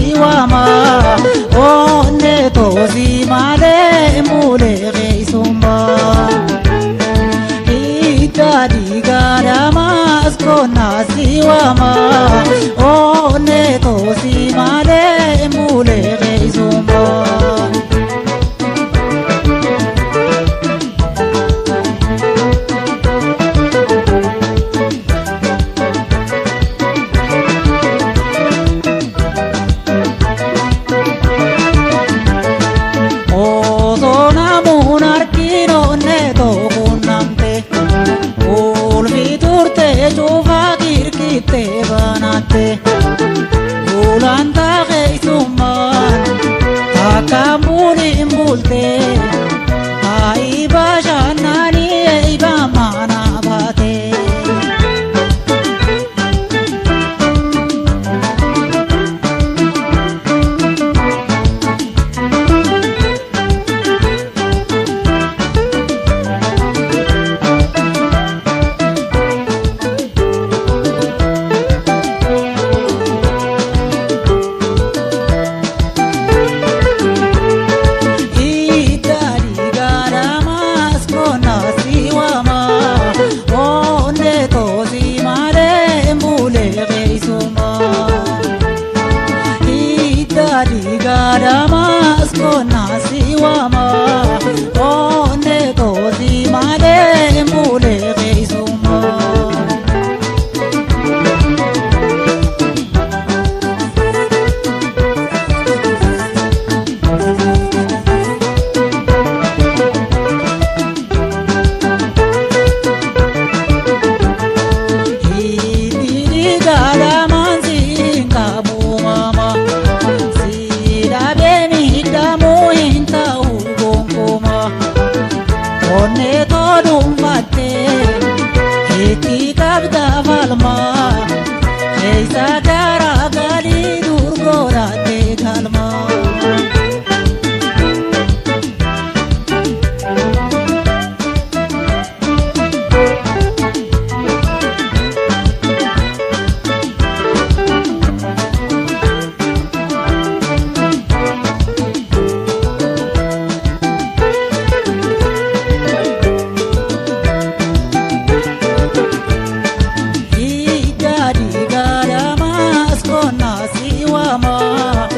siwama onne tozi male mule reisumba itadi garamas kona siwama onne tozi male mule reisumba te banate ulanta geisuman takamuli imbulte ai bajanani ei bamana bate Damas kona siwama onne tozi male mule geisuma hidi garaman singa bumama onne todum fatte eti kabda valma eisa gara gali durgora te galma siwama